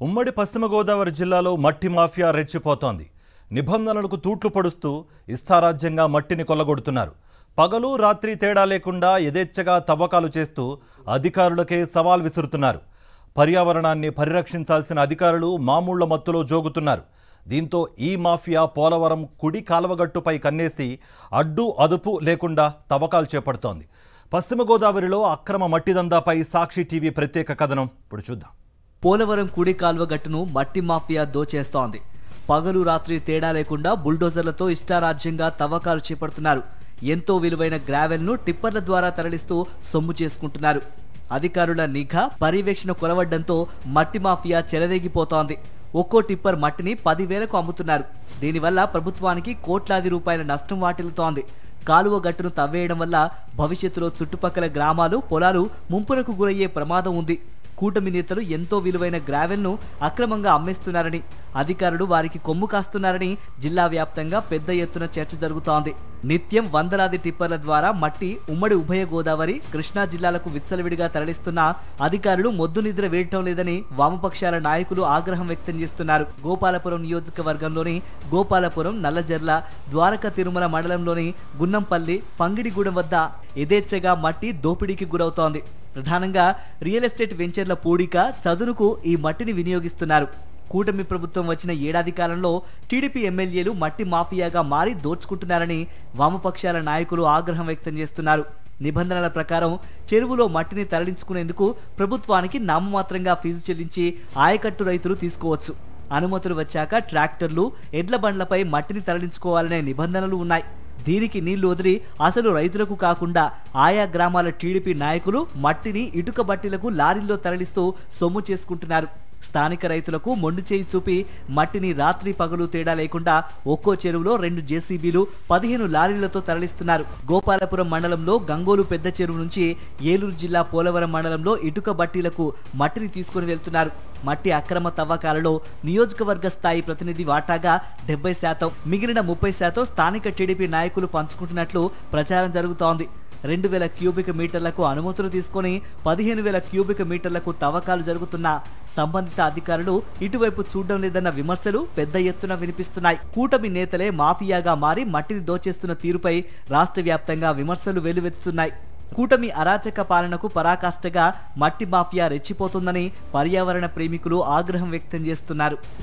ఉమ్మడి పశ్చిమ గోదావరి జిల్లాలో మట్టి మాఫియా రెచ్చిపోతోంది. నిబంధనలకు తూట్లు పడుస్తూ ఇష్టారాజ్యంగా మట్టిని కొల్లగొడుతున్నారు. పగలు రాత్రి తేడా లేకుండా యథేచ్ఛగా తవ్వకాలు చేస్తూ అధికారులకే సవాల్ విసురుతున్నారు. పర్యావరణాన్ని పరిరక్షించాల్సిన అధికారులు మామూళ్ల మత్తులో జోగుతున్నారు. దీంతో ఈ మాఫియా పోలవరం కుడి కాల్వగట్టుపై కన్నేసి అడ్డు అదుపు లేకుండా తవ్వకాలు చేపడుతోంది. పశ్చిమ గోదావరిలో అక్రమ మట్టి దందాపై సాక్షి టీవీ ప్రత్యేక కథనం ఇప్పుడు చూద్దాం. పోలవరం కుడి కాల్వగట్టును మట్టి మాఫియా దోచేస్తోంది. పగలు రాత్రి తేడా లేకుండా బుల్డోజర్లతో ఇష్టారాజ్యంగా తవ్వకాలు చేపడుతున్నారు. ఎంతో విలువైన గ్రావెల్ను టిప్పర్ల ద్వారా తరలిస్తూ సొమ్ము చేసుకుంటున్నారు. అధికారుల నిఘా పర్యవేక్షణ కొలవడంతో మట్టి మాఫియా చెలరేగిపోతోంది. ఒక్కో టిప్పర్ మట్టిని 10,000కు అమ్ముతున్నారు. దీనివల్ల ప్రభుత్వానికి కోట్లాది రూపాయల నష్టం వాటిల్లుతోంది. కాలువ గట్టును తవ్వేయడం వల్ల భవిష్యత్తులో చుట్టుపక్కల గ్రామాలు పొలాలు ముంపునకు గురయ్యే ప్రమాదం ఉంది. కూటమి నేతలు ఎంతో విలువైన గ్రావెల్ను అక్రమంగా అమ్మేస్తున్నారని, అధికారులు వారికి కొమ్ము కాస్తున్నారని జిల్లా వ్యాప్తంగా పెద్ద ఎత్తున చర్చ జరుగుతోంది. నిత్యం వందలాది టిప్పర్ల ద్వారా మట్టి ఉమ్మడి ఉభయ గోదావరి, కృష్ణా జిల్లాలకు విచ్చలవిడిగా తరలిస్తున్న అధికారులు మొద్దు నిద్ర వేయటం లేదని వామపక్షాల నాయకులు ఆగ్రహం వ్యక్తం చేస్తున్నారు. గోపాలపురం నియోజకవర్గంలోని గోపాలపురం, నల్లజర్ల, ద్వారకా తిరుమల మండలంలోని గున్నంపల్లి, పంగిడిగూడెం వద్ద యథేచ్ఛగా మట్టి దోపిడీకి గురవుతోంది. ప్రధానంగా రియల్ ఎస్టేట్ వెంచర్ల పూడిక, చదునుకు ఈ మట్టిని వినియోగిస్తున్నారు. కూటమి ప్రభుత్వం వచ్చిన ఏడాది కాలంలో టీడీపీ ఎమ్మెల్యేలు మట్టి మాఫియాగా మారి దోచుకుంటున్నారని వామపక్షాల నాయకులు ఆగ్రహం వ్యక్తం చేస్తున్నారు. నిబంధనల ప్రకారం చెరువులో మట్టిని తరలించుకునేందుకు ప్రభుత్వానికి నామమాత్రంగా ఫీజు చెల్లించి ఆయకట్టు రైతులు తీసుకోవచ్చు. అనుమతులు వచ్చాక ట్రాక్టర్లు, ఎడ్ల బండ్లపై మట్టిని తరలించుకోవాలనే నిబంధనలు ఉన్నాయి. దీనికి నీళ్లు వదిలి అసలు రైతులకు కాకుండా ఆయా గ్రామాల టీడీపీ నాయకులు మట్టిని ఇటుక బట్టీలకు లారీల్లో తరలిస్తూ సొమ్ము చేసుకుంటున్నారు. స్థానిక రైతులకు మొండి చేయి చూపి మట్టిని రాత్రి పగలు తేడా లేకుండా ఒక్కో చెరువులో 2 జేసీబీలు 15 లారీలతో తరలిస్తున్నారు. గోపాలపురం మండలంలో గంగోలు పెద్ద చెరువు నుంచి ఏలూరు జిల్లా పోలవరం మండలంలో ఇటుక బట్టీలకు మట్టిని తీసుకుని వెళ్తున్నారు. మట్టి అక్రమ తవ్వకాలలో నియోజకవర్గ స్థాయి ప్రతినిధి వాటాగా 70%, మిగిలిన 30% స్థానిక టీడీపీ నాయకులు పంచుకుంటున్నట్లు ప్రచారం జరుగుతోంది. 2,000 క్యూబిక్ మీటర్లకు అనుమతులు తీసుకుని 15,000 క్యూబిక్ మీటర్లకు తవ్వకాలు జరుగుతున్నా సంబంధిత అధికారులు ఇటువైపు చూడడం లేదన్న విమర్శలు పెద్ద ఎత్తున వినిపిస్తున్నాయి. కూటమి నేతలే మాఫియాగా మారి మట్టిని దోచేస్తున్న తీరుపై రాష్ట్ర వ్యాప్తంగా విమర్శలు వెల్లువెత్తుతున్నాయి. కూటమి అరాచక పాలనకు పరాకాష్ఠగా మట్టి మాఫియా రెచ్చిపోతుందని పర్యావరణ ప్రేమికులు ఆగ్రహం వ్యక్తం చేస్తున్నారు.